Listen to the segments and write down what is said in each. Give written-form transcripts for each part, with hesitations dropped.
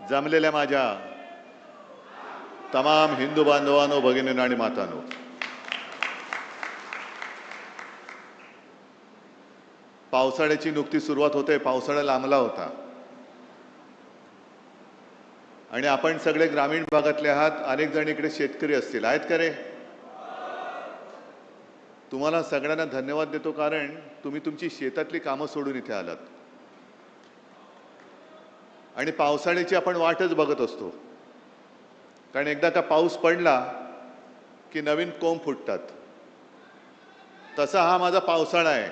जमलेल्या माझ्या तमाम हिंदू बांधवांनो, भगिनींनो आणि मातांनो, पावसाळ्याची नुकती सुरुवात होते. पावसाळा लांबला होता आणि आपण सगळे ग्रामीण भागातले आहात. अनेक जण इकडे शेतकरी असतील, आहेत का रे? तुम्हाला सगळ्यांना धन्यवाद देतो, कारण तुम्ही तुमची शेतातली कामं सोडून इथे आलात आणि पावसाळ्याची आपण वाटच बघत असतो. कारण एकदा का पाऊस पडला की नवीन कोंब फुटतात. तसा हा माझा पावसाळा आहे.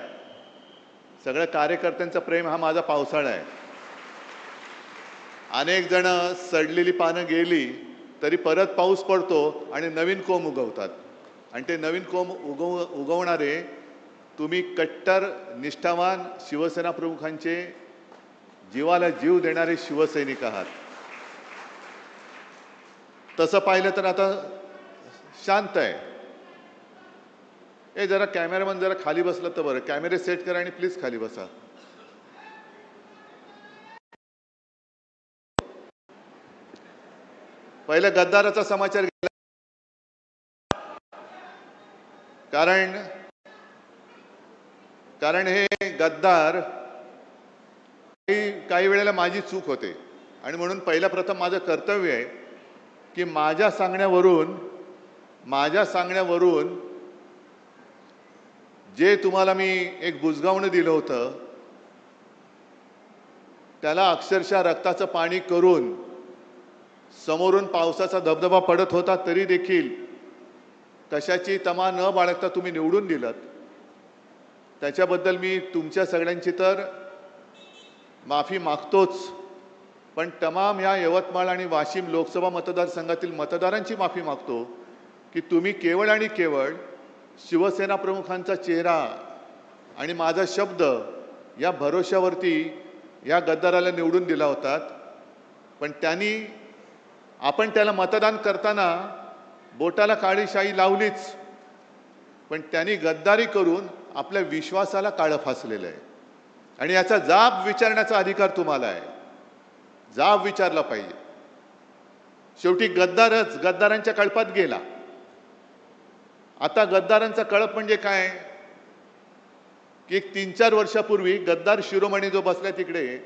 सगळ्या कार्यकर्त्यांचा प्रेम हा माझा पावसाळा आहे. अनेक जण सडलेली पानं गेली तरी परत पाऊस पडतो आणि नवीन कोंब उगवतात. आणि ते नवीन कोंब उगवणारे तुम्ही कट्टर निष्ठावान शिवसेना प्रमुखांचे जीवाला जीव देणारे शिवसैनिक आहात. तसं पाहिलं तर आता शांत आहे. जरा कॅमेरामन जरा खाली बसला तर बरं. कॅमेरे सेट करा आणि प्लीज खाली बसा. पहिला गद्दाराचा समाचार गेला, कारण हे गद्दार काही वेळेला माझी चूक होते आणि म्हणून पहिला प्रथम माझं कर्तव्य आहे की माझ्या सांगण्यावरून जे तुम्हाला मी एक बुजगावणं दिलं होतं त्याला अक्षरशः रक्ताचं पाणी करून समोरून पावसाचा धबधबा पडत होता तरी देखील कशाची तमा न बाळगता तुम्ही निवडून दिलात. त्याच्याबद्दल मी तुमच्या सगळ्यांची तर माफी मागतोच, पण तमाम या यवतमाळ आणि वाशिम लोकसभा मतदारसंघातील मतदारांची माफी मागतो की तुम्ही केवळ आणि केवळ शिवसेना प्रमुखांचा चेहरा आणि माझा शब्द या भरोश्यावरती या गद्दाराला निवडून दिला होता. पण आपण त्याला मतदान करताना बोटाला काळी शाई लावलीच, पण त्यांनी गद्दारी करून आपल्या विश्वासाला काळं फासलेलं आहे आणि याचा जाब विचारण्याचा अधिकार तुम्हाला आहे. जाब विचारला पाहिजे. शेवटी गद्दारच गद्दारांच्या कळपात गेला. आता गद्दारांचा कळप म्हणजे काय की 3-4 वर्षापूर्वी गद्दार शिरोमणी जो बसला तिकडे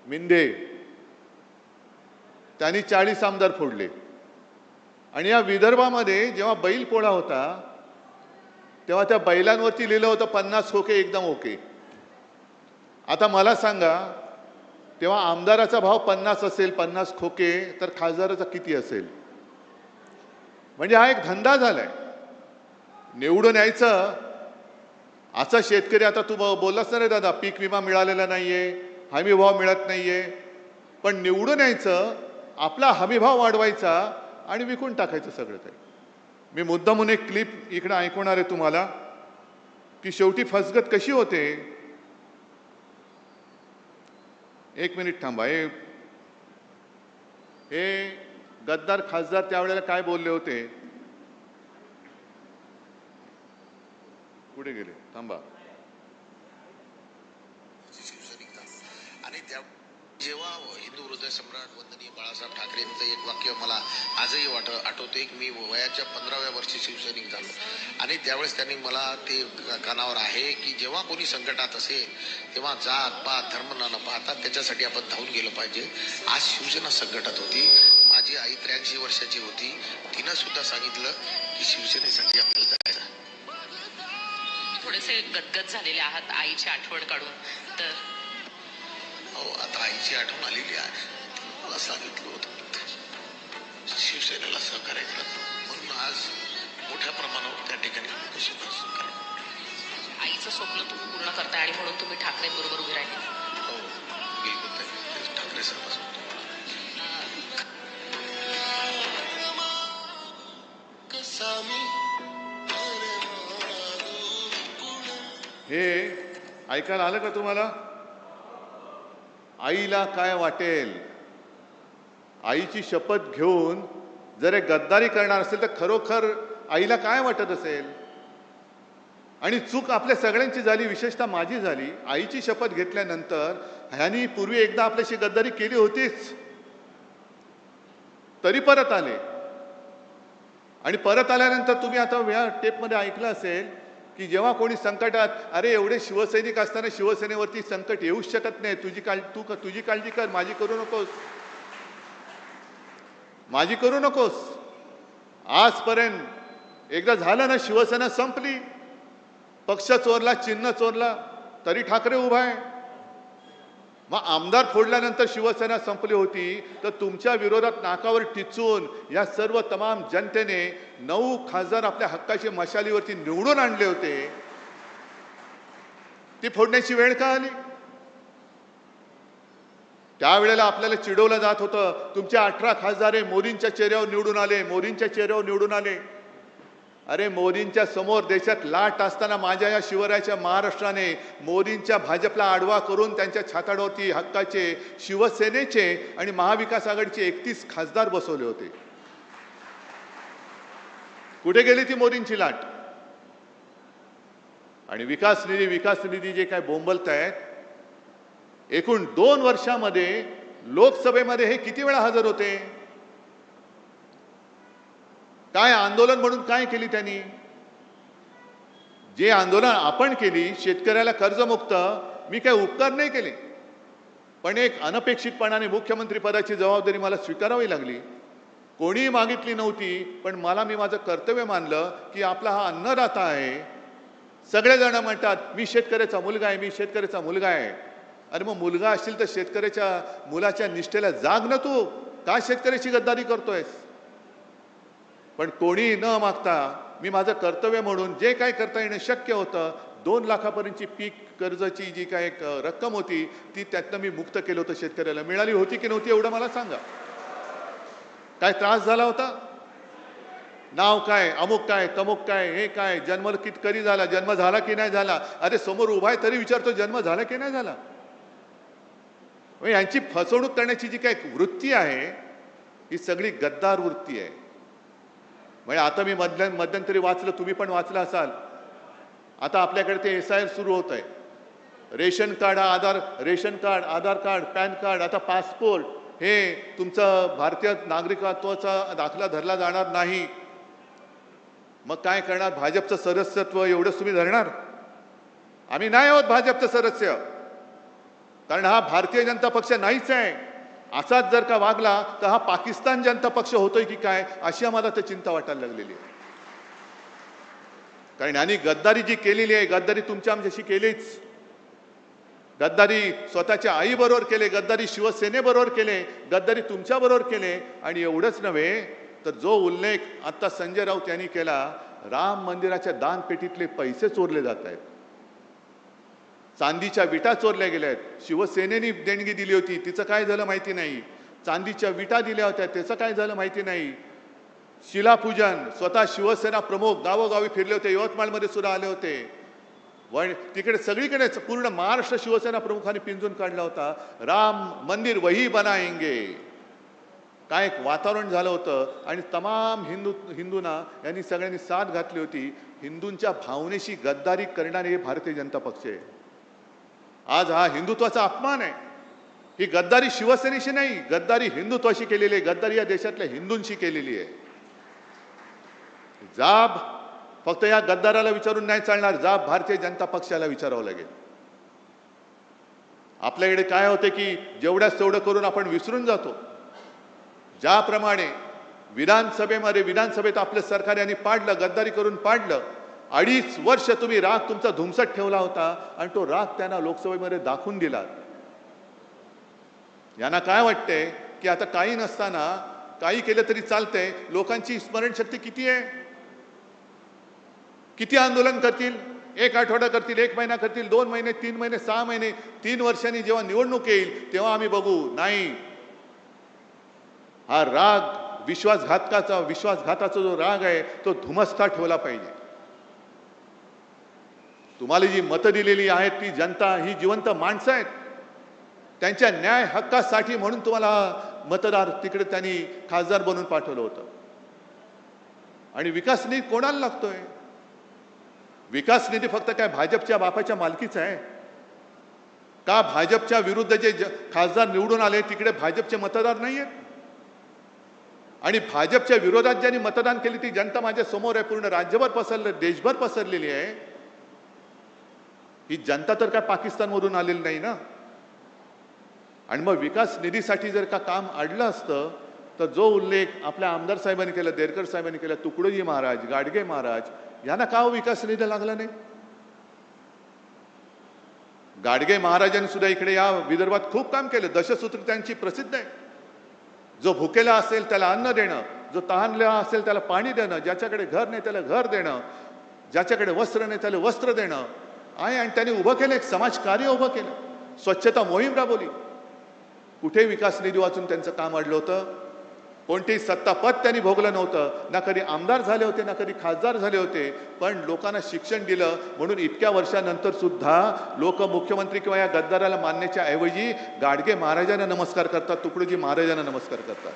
मिंदे, त्यांनी 40 आमदार फोडले आणि या विदर्भामध्ये जेव्हा बैल पोळा होता तेव्हा त्या बैलांवरती लिहिलं होतं 50 खोके एकदम ओके. आता मला सांगा, तेव्हा आमदाराचा भाव 50 असेल, 50 खोके, तर खासदाराचा किती असेल? म्हणजे हा एक धंदा झालाय. निवडून यायचं. असा शेतकरी, आता तू बोललास ना रे दादा, पीक विमा मिळालेला नाहीये, हमी भाव मिळत नाहीये, पण निवडून यायचं, आपला हमी भाव वाढवायचा आणि विकून टाकायचं सगळं काही. मी मुद्दामून एक क्लिप इकडे ऐकवणार आहे तुम्हाला की शेवटी फसगत कशी होते. एक मिनिट थांबा. हे गद्दार खासदार त्यावेळेला काय बोलले होते, कुठे गेले? थांबा. आणि त्या जेव्हा हिंदू हृदय सम्राट वंदनीय बाळासाहेब ठाकरेंचं एक वाक्य मला आजही आठवते की मी वयाच्या 15व्या वर्षी शिवसैनिक झालो आणि त्यावेळेस त्यांनी मला ते कानावर आहे की जेव्हा कोणी संकटात असेल तेव्हा जात पात धर्म न पाहता त्याच्यासाठी आपण धावून गेलं पाहिजे. आज शिवसेना संकटात होती. माझी आई 83 वर्षाची होती. तिनं सुद्धा सांगितलं की शिवसेनेसाठी आपल्याला जायचं. थोडेसे गदगद झालेले आहात आईची आठवण काढून. तर आता आईची आठवण आलेली आहे. मला सांगितलं होतं शिवसेनेला सहकार्य करायचं, म्हणून आज मोठ्या प्रमाणावर त्या ठिकाणी आईचं स्वप्न तुम्ही पूर्ण करताय आणि म्हणून तुम्ही ठाकरेंबरोबर उभे राहिले. हो, बिलकुल ठाकरे साहेब. हे ऐकायला आलं का तुम्हाला? आईला काय वाटेल? आईची शपथ घेऊन जर गद्दारी करणार असेल तर खरोखर आईला काय वाटत असेल? आणि चूक आपल्या सगळ्यांची झाली, विशेषतः माझी झाली. आईची शपथ घेतल्यानंतर ह्यांनी पूर्वी एकदा आपल्याशी गद्दारी केली होतीच, तरी परत आले. आणि परत आल्यानंतर तुम्ही आता या टेपमध्ये ऐकलं असेल की जेव्हा कोणी संकटात, अरे एवढे शिवसैनिक असताना शिवसेनेवरती संकट येऊच शकत नाही, तुझी काळजी कर, माझी करू नकोस, माझी करू नकोस. आजपर्यंत एकदा झालं ना, शिवसेना संपली, पक्ष चोरला, चिन्ह चोरला, तरी ठाकरे उभा आहे. मग आमदार फोडल्यानंतर शिवसेना संपली होती, तर तुमच्या विरोधात नाकावर टिचून या सर्व तमाम जनतेने 9 खासदार आपल्या हक्काच्या मशालीवरती निवडून आणले होते. ती फोडण्याची वेळ का आली? त्यावेळेला आपल्याला चिडवलं जात होतं, तुमचे 18 खासदार मोदींच्या चेहऱ्यावर निवडून आले, मोदींच्या चेहऱ्यावर निवडून आले. अरे मोदींच्या समोर देशात लाट असताना माझ्या या शिवरायाच्या महाराष्ट्राने मोदींच्या भाजपला आडवा करून त्यांच्या छाताडावरती हक्काचे शिवसेनेचे आणि महाविकास आघाडीचे 31 खासदार बसवले होते. कुठे गेली ती मोदींची लाट? आणि विकास निधी जे काय बोंबलतायत, एकूण 2 वर्षामध्ये लोकसभेमध्ये हे किती वेळा हजर होते? काय आंदोलन म्हणून काय केली त्यांनी? जे आंदोलन आपण केली, शेतकऱ्याला कर्जमुक्त, मी काय उपकार नाही केले, पण एक अनपेक्षितपणाने मुख्यमंत्री पदाची जबाबदारी मला स्वीकारावी लागली. कोणी मागितली नव्हती, पण मी माझं कर्तव्य मानलं की आपला हा अन्नदाता आहे. सगळेजण म्हणतात मी शेतकऱ्याचा मुलगा आहे, मी शेतकऱ्याचा मुलगा आहे. अरे मग मुलगा असशील तर शेतकऱ्याच्या मुलाच्या निष्ठेला जाग न, तू का शेतकऱ्याची गद्दारी करतोयस? पण कोणी न मागता मी माझं कर्तव्य म्हणून जे काय करता येणं शक्य होतं, 2 लाखापर्यंतची पीक कर्जाची जी काय रक्कम होती ती त्यातनं मी मुक्त केलं होतं. शेतकऱ्याला मिळाली होती की नव्हती एवढं मला सांगा. काय त्रास झाला होता? नाव काय, अमुक काय, तमुक काय, हे काय, जन्म कधी झाला, जन्म झाला की नाही झाला? अरे समोर उभा आहे तरी विचारतो जन्म झाला की नाही झाला. यांची फसवणूक करण्याची जी काय वृत्ती आहे ही सगळी गद्दार वृत्ती आहे. म्हणजे आता मी मध्यंतरी वाचलं, तुम्ही पण वाचलं असाल, आता आपल्याकडे ते SIR सुरू होत आहे. रेशन कार्ड, आधार कार्ड, पॅन कार्ड, आता पासपोर्ट, हे तुमचं भारतीय नागरिकत्वाचा दाखला धरला जाणार नाही. मग काय करणार? भाजपचं सदस्यत्व एवढंच तुम्ही धरणार? आम्ही नाही आहोत भाजपचं सदस्य, कारण हा भारतीय जनता पक्ष नाहीच आहे. असाच जर का वागला तर हा पाकिस्तान जनता पक्ष होतोय की काय, अशी आम्हाला तर चिंता वाटायला लागलेली आहे. कारण यांनी गद्दारी जी केलेली आहे, गद्दारी तुमच्या आमच्याशी केलीच. गद्दारी स्वतःच्या आईबरोबर केले, गद्दारी शिवसेनेबरोबर केले, गद्दारी तुमच्याबरोबर केले. आणि एवढंच नव्हे तर जो उल्लेख आता संजय राऊत यांनी केला, राम मंदिराच्या दानपेटीतले पैसे चोरले जात आहेत, चांदीच्या विटा चोरल्या गेल्या आहेत. शिवसेनेने देणगी दिली होती, तिचं काय झालं माहिती नाही. चांदीच्या विटा दिल्या होत्या, त्याचं काय झालं माहिती नाही. शिलापूजन, स्वतः शिवसेना प्रमुख गावोगावी फिरले होते, यवतमाळमध्ये सुद्धा आले होते. तिकडे सगळीकडे पूर्ण महाराष्ट्र शिवसेना प्रमुखांनी पिंजून काढला होता. राम मंदिर वही बनाएंगे, काय एक वातावरण झालं होतं. आणि तमाम हिंदूंना यांनी सगळ्यांनी साथ घातली होती. हिंदूंच्या भावनेशी गद्दारी करणारे हे भारतीय जनता पक्ष आहे. आज हा हिंदुत्वाचा अपमान आहे. ही गद्दारी शिवसेनेशी नाही, गद्दारी हिंदुत्वाशी केलेली आहे, गद्दारी या देशातल्या हिंदूंशी केलेली आहे. जाब फक्त या गद्दाराला विचारून नाही चालणार, जाब भारतीय जनता पक्षाला विचारावं लागेल. आपल्याकडे काय होते की जेवढ्याच तेवढं करून आपण विसरून जातो. ज्याप्रमाणे विधानसभेत आपलं सरकार यांनी पाडलं, गद्दारी करून पाडलं. 2.5 वर्ष तुम्ही राग तुमचा धुमसट ठेवला होता आणि तो राग त्यांना लोकसभेमध्ये दाखवून दिला. यांना काय वाटतंय की आता काही नसताना काही केलं तरी चालतंय. लोकांची स्मरणशक्ती किती आहे? किती आंदोलन करतील? 1 आठवडा करतील, 1 महिना करतील, 2 महिने, 3 महिने, 6 महिने, 3 वर्षांनी जेव्हा निवडणूक येईल तेव्हा आम्ही बघू. नाही, हा राग विश्वासघाताचा जो राग आहे तो धुमसता ठेवला पाहिजे. तुम्हाला जी मतं दिलेली आहेत ती जनता ही जिवंत माणसं आहेत. त्यांच्या न्याय हक्कासाठी म्हणून तुम्हाला मतदार तिकडे त्यांनी खासदार बनवून पाठवलं होतं. आणि विकास निधी कोणाला लागतोय? विकास निधी फक्त काय भाजपच्या बापाच्या मालकीचा आहे का? भाजपच्या विरुद्ध जे खासदार निवडून आले तिकडे भाजपचे मतदार नाही आहेत आणि भाजपच्या विरोधात ज्यांनी मतदान केली ती जनता माझ्या समोर आहे, पूर्ण राज्यभर पसरले, देशभर पसरलेली आहे. ही जनता तर काय पाकिस्तानमधून आलेली नाही ना. आणि मग विकास निधीसाठी जर का काम अडलं असतं तर जो उल्लेख आपल्या आमदार साहेबांनी केला, देरकर साहेबांनी केला, तुकडोजी महाराज, गाडगे महाराज यांना का विकास निधी लागला नाही? गाडगे महाराजांनी सुद्धा इकडे या विदर्भात खूप काम केलं. दशसूत्र त्यांची प्रसिद्ध आहे. जो भुकेला असेल त्याला अन्न देणं, जो तहानलेला असेल त्याला पाणी देणं, ज्याच्याकडे घर नाही त्याला घर देणं, ज्याच्याकडे वस्त्र नाही त्याला वस्त्र देणं आहे. आणि त्यांनी उभं केलं, एक समाजकार्य उभं केलं, स्वच्छता मोहीम राबवली. कुठे विकास निधी वाचून त्यांचं काम अडलं होतं? कोणतेही सत्तापद त्यांनी भोगलं नव्हतं. ना कधी आमदार झाले होते, ना कधी खासदार झाले होते. पण लोकांना शिक्षण दिलं म्हणून इतक्या वर्षानंतर सुद्धा लोक मुख्यमंत्री किंवा या गद्दाराला मानण्याच्या ऐवजी गाडगे महाराजांना नमस्कार करतात, तुकडोजी महाराजांना नमस्कार करतात.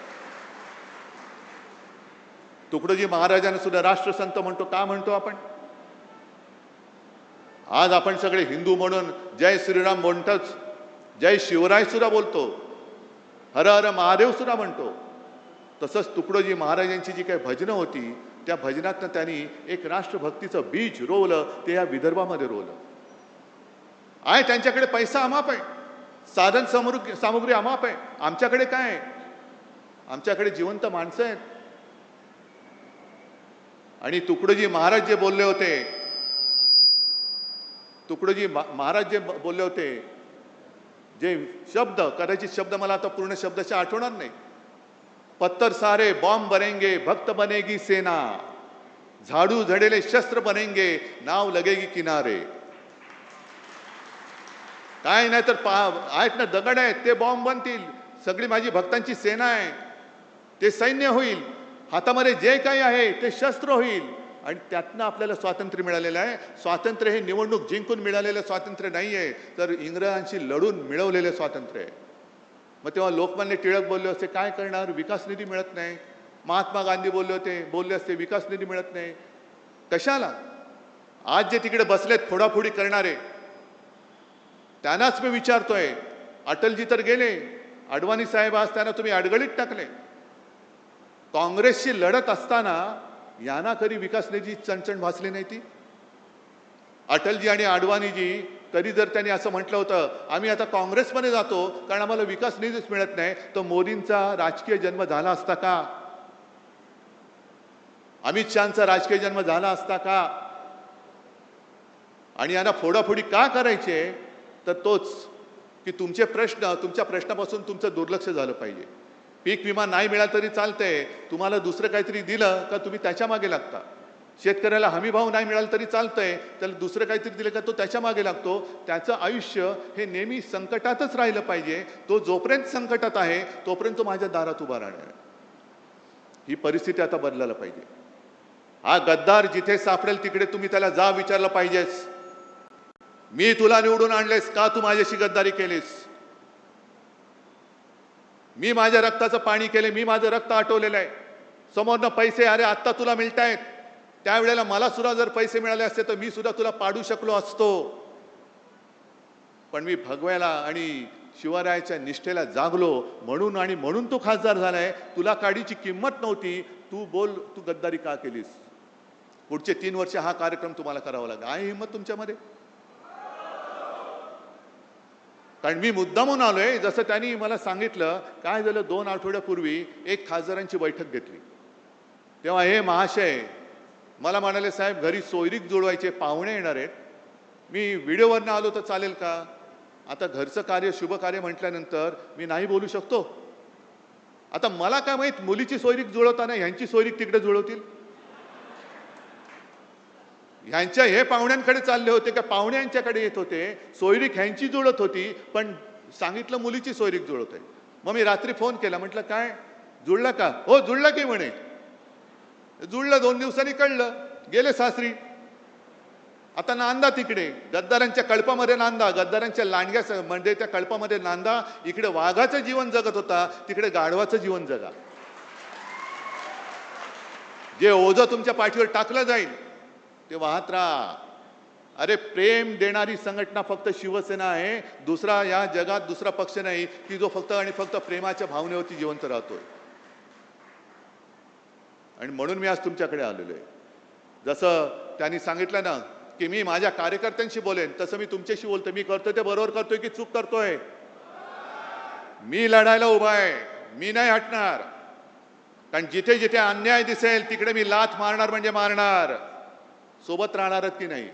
तुकडोजी महाराजांना सुद्धा राष्ट्रसंत म्हणतो. का म्हणतो आपण? आज आपण सगळे हिंदू म्हणून जय श्रीराम म्हणतोच, जय शिवराय सुद्धा बोलतो, हर हर महादेव सुद्धा म्हणतो. तसंच तुकडोजी महाराजांची जी काही भजनं होती त्या भजनातनं त्यांनी एक राष्ट्रभक्तीचं बीज रोवलं, ते या विदर्भामध्ये रोवलं आहे. त्यांच्याकडे पैसा अमाप आहे, साधन सामुग्री अमाप आहे. आमच्याकडे काय आहे? आमच्याकडे जिवंत माणसं आहेत. आणि तुकडोजी महाराज जे बोलले होते, तुकडोजी महाराज जे बोलले होते, जे शब्द, कदाचित शब्द मला आता पूर्ण शब्दाच्या आठवणार नाही. पत्थर सारे बॉम्ब बनेंगे, भक्त बनेगी सेना, झाडू झडेले शस्त्र बनेंगे, नाव लगेगी किनारे. काय नाही तर आहेत ना, दगड आहेत ते बॉम्ब बनतील. सगळी माझी भक्तांची सेना आहे, ते सैन्य होईल. हातामध्ये जे काही आहे ते शस्त्र होईल. आणि त्यातनं आपल्याला स्वातंत्र्य मिळालेलं आहे. स्वातंत्र्य हे निवडणूक जिंकून मिळालेलं स्वातंत्र्य नाही आहे, तर इंग्रजांशी लढून मिळवलेलं स्वातंत्र्य आहे. मग तेव्हा लोकमान्य टिळक बोलले असते, काय करणार, विकास निधी मिळत नाही. महात्मा गांधी बोलले असते विकास निधी मिळत नाही. कशाला? आज जे तिकडे बसलेत फोडाफोडी करणारे त्यांनाच मी विचारतोय. अटलजी तर गेले, अडवाणी साहेब आज त्यांना तुम्ही अडगळीत टाकले. काँग्रेसशी लढत असताना यांना कधी विकास निधी चणचण भासली नाही ती? अटलजी आणि अडवाणीजी कधी जर त्यांनी असं म्हटलं होतं आम्ही आता काँग्रेसमध्ये जातो कारण आम्हाला विकास निधीच मिळत नाही, तर मोदींचा राजकीय जन्म झाला असता का? अमित शहाचा राजकीय जन्म झाला असता का? आणि यांना फोडाफोडी का करायचे? तर तोच की तुमचे प्रश्न, तुमच्या प्रश्नापासून तुमचं दुर्लक्ष झालं पाहिजे. पीक विमा नाही मिळाला तरी चालतंय, तुम्हाला दुसरं काहीतरी दिलं का तुम्ही त्याच्या मागे लागता. शेतकऱ्याला हमी भाव नाही मिळाला तरी चालतंय, त्याला दुसरं काहीतरी दिलं का तो त्याच्या मागे लागतो. त्याचं आयुष्य हे नेहमी संकटातच राहिलं पाहिजे. तो जोपर्यंत संकटात आहे तोपर्यंत तो माझ्या दारात उभा राहणार आहे. ही परिस्थिती आता बदलायला पाहिजे. हा गद्दार जिथे सापडेल तिकडे तुम्ही त्याला जा विचारलं पाहिजेस, मी तुला निवडून आणलेस का, तू माझ्याशी गद्दारी केलीस? मी माझ्या रक्ताचं पाणी केले, मी माझं रक्त आटवलेलं आहे. समोरनं पैसे अरे आत्ता तुला मिळतायत, त्यावेळेला मला सुद्धा जर पैसे मिळाले असते तर मी सुद्धा तुला पाडू शकलो असतो. पण मी भगव्याला आणि शिवरायाच्या निष्ठेला जागलो म्हणून, आणि म्हणून तू खासदार झालाय. तुला काडीची किंमत नव्हती, तू बोल तू गद्दारी का केलीस? पुढचे 3 वर्ष हा कार्यक्रम तुम्हाला करावा लागेल. आहे हिंमत तुमच्यामध्ये? कारण मी मुद्दामून आलोय. जसं त्यांनी मला सांगितलं, काय झालं 2 आठवड्यापूर्वी एक खासदारांची बैठक घेतली, तेव्हा हे महाशय मला म्हणाले साहेब घरी सोयरीक जुळवायचे, पाहुणे येणार आहेत, मी व्हिडिओवरनं आलो तर चालेल का? आता घरचं कार्य शुभ कार्य म्हटल्यानंतर मी नाही बोलू शकतो. आता मला काय माहित मुलीची सोयरीक जुळवताना ह्यांची सोयरीक तिकडे जुळवतील. ह्यांच्या हे पाहुण्यांकडे चालले होते का पाहुणे यांच्याकडे येत होते? सोयरीक ह्यांची जुळत होती पण सांगितलं मुलीची सोयरीक जुळत आहे. मग मी रात्री फोन केला, म्हटलं काय जुळलं का? हो जुळलं की म्हणे. जुळलं, 2 दिवसांनी कळलं, गेले सासरी. आता नांदा तिकडे गद्दारांच्या कळपामध्ये नांदा, गद्दारांच्या लांडग्या म्हणजे त्या कळपामध्ये नांदा. इकडे वाघाचं जीवन जगत होता, तिकडे गाढवाचं जीवन जगा. जे ओझं तुमच्या पाठीवर टाकलं जाईल ते वाहत राहा. अरे प्रेम देणारी संघटना फक्त शिवसेना आहे. दुसरा या जगात दुसरा पक्ष नाही की जो फक्त आणि फक्त प्रेमाच्या भावनेवरती जिवंत राहतोय. आणि म्हणून मी आज तुमच्याकडे आलेलो आहे. जसं त्यांनी सांगितलं ना की मी माझ्या कार्यकर्त्यांशी बोलेन, तसं मी तुमच्याशी बोलतो. मी करतोय ते बरोबर करतोय की चूक करतोय? मी लढायला उभा आहे, मी नाही हटणार. कारण जिथे जिथे अन्याय दिसेल तिकडे मी लाथ मारणार म्हणजे मारणार. सोबत राहणारच की नाही?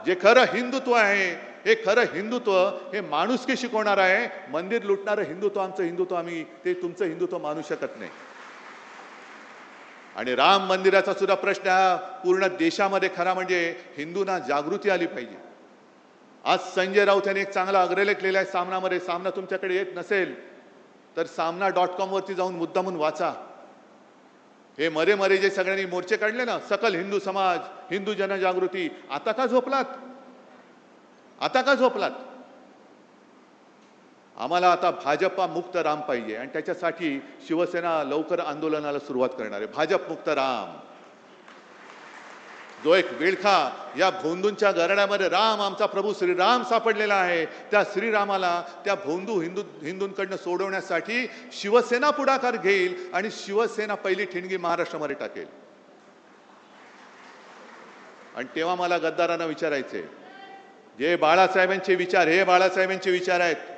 जे खरं हिंदुत्व आहे, हे खरं हिंदुत्व हे माणुसकी शिकवणार आहे. मंदिर लुटणारं हिंदुत्व आमचं हिंदुत्व आम्ही ते तुमचं हिंदुत्व मानू शकत नाही. आणि राम मंदिराचा सुद्धा प्रश्न हा पूर्ण देशामध्ये खरा म्हणजे हिंदूंना जागृती आली पाहिजे. आज संजय राऊत यांनी एक चांगला अग्रलेख लिहिला आहे सामनामध्ये. सामना तुमच्याकडे येत नसेल तर सामना.com वरती जाऊन मुद्दामून वाचा. हे मरे मरे जे सगळ्यांनी मोर्चे काढले ना, सकल हिंदू समाज, हिंदू जनजागृती, आता का झोपलात? आता का झोपलात? आम्हाला आता भाजपा मुक्त राम पाहिजे आणि त्याच्यासाठी शिवसेना लवकर आंदोलनाला सुरुवात करणार आहे. भाजप मुक्त राम, जो एक विळखा या भोंदूंच्या गरड्यामध्ये राम आमचा प्रभू श्रीराम सापडलेला आहे, त्या श्रीरामाला त्या भोंदू हिंदूंकडनं सोडवण्यासाठी शिवसेना पुढाकार घेईल आणि शिवसेना पहिली ठिणगी महाराष्ट्रामध्ये टाकेल. आणि तेव्हा मला गद्दारांना विचारायचे, जे बाळासाहेबांचे विचार, हे बाळासाहेबांचे विचार आहेत,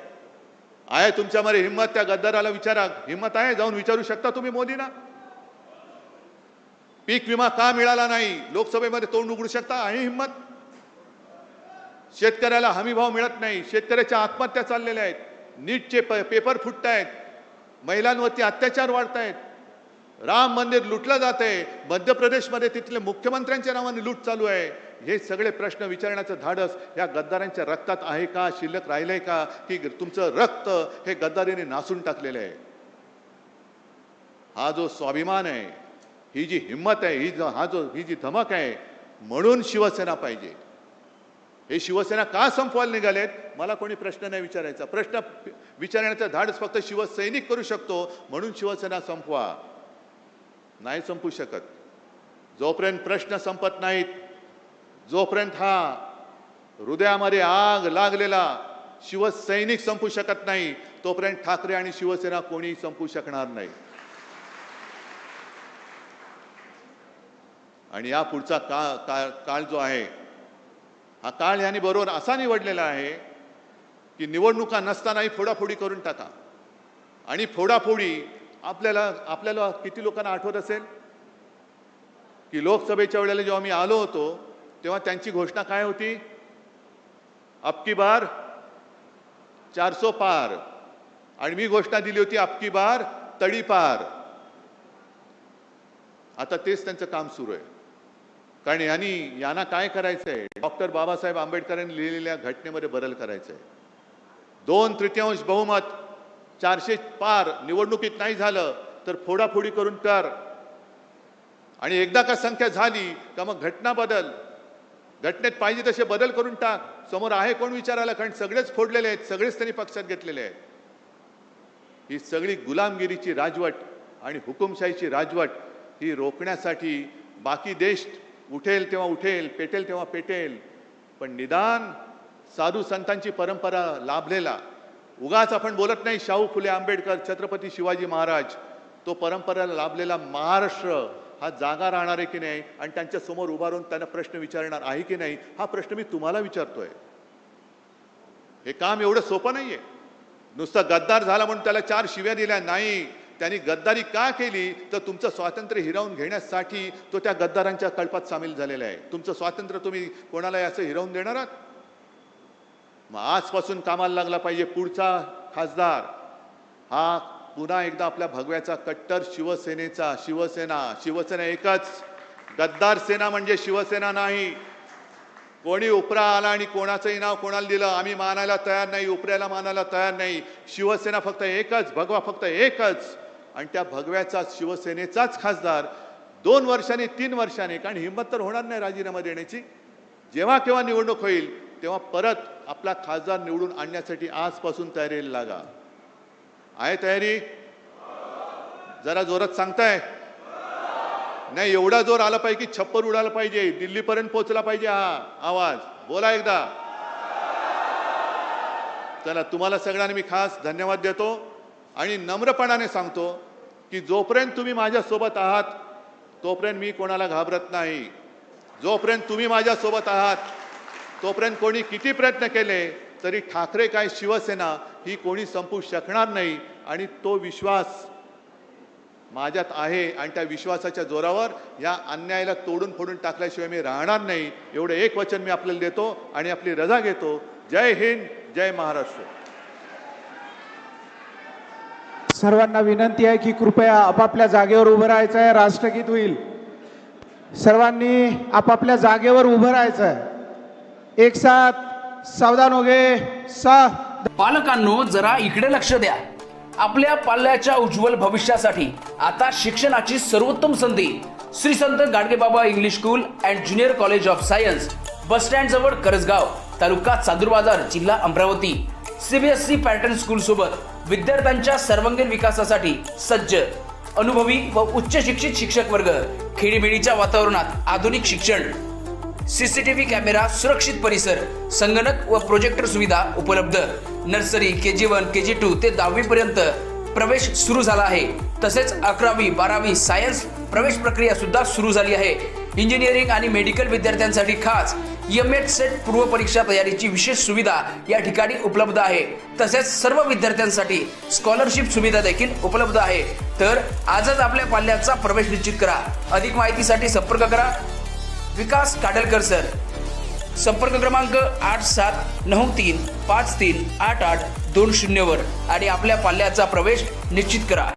आहे तुमच्यामध्ये हिम्मत? त्या गद्दाराला विचारा, हिम्मत आहे? जाऊन विचारू शकता तुम्ही मोदींना? पीक विमा का मिळाला नाही? लोकसभेमध्ये तोंड उघडू शकता? आहे हिम्मत? शेतकऱ्याला हमी भाव मिळत नाही, शेतकऱ्याच्या आत्महत्या चाललेल्या आहेत, नीटचे पेपर फुटत आहेत, महिलांवरती अत्याचार वाढत आहेत, राम मंदिर लुटलं जात आहे, मध्य प्रदेशमध्ये तिथले मुख्यमंत्र्यांच्या नावाने लूट चालू आहे. हे सगळे प्रश्न विचारण्याचं धाडस या गद्दारांच्या रक्तात आहे का? शिल्लक राहिलंय का? की तुमचं रक्त हे गद्दारीने नासून टाकलेलं आहे? हा जो स्वाभिमान आहे, ही जी हिम्मत आहे, ही जी धमक आहे, म्हणून शिवसेना पाहिजे. हे शिवसेना का संपवायला निघालेत? मला कोणी प्रश्न नाही विचारायचा. प्रश्न विचारण्याचं धाडस फक्त शिवसैनिक करू शकतो. म्हणून शिवसेना संपवा. नाही संपू शकत. जोपर्यंत प्रश्न संपत नाहीत, जोपर्यंत हा हृदयामध्ये आग लागलेला शिवसैनिक संपू शकत नाही, तोपर्यंत ठाकरे आणि शिवसेना कोणी संपू शकणार नाही. आणि या पुढचा काळ जो आहे, हा काळ यांनी बरोबर असा निवडलेला आहे की निवडणुका नसतानाही फोडाफोडी करून टाका. आणि फोडाफोडी आपल्याला किती लोकांना आठवत असेल की लोकसभेच्या वेळेला जेव्हा मी आलो होतो तेव्हा त्यांची घोषणा काय होती? अब की बार 400 पार. आणि मी घोषणा दिली होती अब की बार तडीपार. आता तेच त्यांचं काम सुरू आहे. कारण यांना काय करायचंय? डॉक्टर बाबासाहेब आंबेडकरांनी लिहिलेल्या घटनेमध्ये बदल करायचा आहे. 2/3 बहुमत 400 पार निवडणुकीत नाही झालं तर फोडाफोडी करून कर. आणि एकदा का संख्या झाली का मग घटना बदल, घटनेत पाहिजे तसे बदल करून टाक. समोर आहे कोण विचारायला? कारण सगळेच फोडलेले आहेत, सगळेच त्यांनी पक्षात घेतलेले आहेत. ही सगळी गुलामगिरीची राजवट आणि हुकुमशाहीची राजवट ही रोखण्यासाठी बाकी देश उठेल तेव्हा उठेल, पेटेल तेव्हा पेटेल, पण निदान साधू संतांची परंपरा लाभलेला, उगाच आपण बोलत नाही शाहू फुले आंबेडकर, छत्रपती शिवाजी महाराज, तो परंपरेला लाभलेला महाराष्ट्र हा जागा राहणार आहे की नाही आणि त्यांच्या समोर उभा राहून त्यांना प्रश्न विचारणार आहे की नाही, हा प्रश्न मी तुम्हाला विचारतोय. हे काम एवढं सोपं नाहीये. नुसतं गद्दार झाला म्हणून त्याला 4 शिव्या दिल्या नाही. त्यांनी गद्दारी का केली? तर तुमचं स्वातंत्र्य हिरावून घेण्यासाठी तो त्या गद्दारांच्या कळपात सामील झालेला आहे. तुमचं स्वातंत्र्य तुम्ही कोणाला असं हिरावून देणार आहात? मग आजपासून कामाला लागला पाहिजे पुढचा खासदार हा पुन्हा एकदा आपल्या भगव्याचा कट्टर शिवसेना एकच. गद्दार सेना म्हणजे शिवसेना नाही. कोणी उपरा आला आणि कोणाचंही नाव कोणाला दिलं आम्ही मानायला तयार नाही, उपऱ्याला मानायला तयार नाही. शिवसेना फक्त एकच, भगवा फक्त एकच. आणि त्या भगव्याचा शिवसेनेचाच खासदार 2 वर्षांनी 3 वर्षांनी, कारण हिंमत तर होणार नाही राजीनामा देण्याची, जेव्हा केव्हा निवडणूक होईल तेव्हा परत आपला खासदार निवडून आणण्यासाठी आजपासून तयारीला लागा. आहे तयारी? जरा जोरात सांगताय? नाही, एवढा जोर आला पाहिजे की छप्पर उडाला पाहिजे, दिल्लीपर्यंत पोहोचला पाहिजे हा आवाज. बोला एकदा. चला, तुम्हाला सगळ्यांना मी खास धन्यवाद देतो आणि नम्रपणाने सांगतो की जोपर्यंत तुम्ही माझ्यासोबत आहात तोपर्यंत मी कोणाला घाबरत नाही. जोपर्यंत तुम्ही माझ्यासोबत आहात तोपर्यंत कोणी किती प्रयत्न केले तरी ठाकरे काय शिवसेना ही कोणी संपू शकणार नाही. आणि तो विश्वास माझ्यात आहे आणि त्या विश्वासाच्या जोरावर या अन्यायाला तोडून फोडून टाकल्याशिवाय मी राहणार नाही. एवढं एक वचन मी आपल्याला देतो आणि आपली रजा घेतो. जय हिंद, जय महाराष्ट्र. सर्वांना विनंती आहे की कृपया आपापल्या जागेवर उभं राहायचं आहे. राष्ट्रगीत होईल. सर्वांनी आपापल्या जागेवर उभं राहायचं आहे. एक साथ सावधान हो गए. पालकांनो, जरा इकडे लक्ष द्या. आपल्या पाल्याच्या उज्ज्वल भविष्यासाठी आता शिक्षणाची सर्वोत्तम संधी Shri Sant Gadgebaba English school and junior college of science, bus stand जवळ करसगाव, तालुका चांदूरबाजार, जिल्हा अमरावती. सीबीएसई पॅटर्न स्कूल सोबत विद्यार्थ्यांच्या सर्वांगीण विकासासाठी सज्ज, अनुभवी व उच्च शिक्षित शिक्षक वर्ग, खेडीमेडीच्या वातावरणात आधुनिक शिक्षण, सीसीटीव्ही कॅमेरा, सुरक्षित परिसर, संगणक व प्रोजेक्टर सुविधा उपलब्ध. नर्सरी, KG1, KG2 ते 10वी पर्यंत प्रवेश सुरू झाला आहे. तसेच 11वी, 12वी सायन्स प्रवेश प्रक्रिया सुद्धा सुरू झाली आहे. इंजिनिअरिंग आणि मेडिकल विद्यार्थ्यांसाठी खास EMET सेट पूर्व परीक्षा तयारीची विशेष सुविधा या ठिकाणी उपलब्ध आहे. तसेच सर्व विद्यार्थ्यांसाठी स्कॉलरशिप सुविधा देखील उपलब्ध आहे. तर आजच आपल्या पाल्याचा प्रवेश निश्चित करा. अधिक माहितीसाठी संपर्क करा विकास काडलकर सर. संपर्क क्रमांक 8793538820 वर आणि आपल्या पाल्याचा प्रवेश निश्चित करा.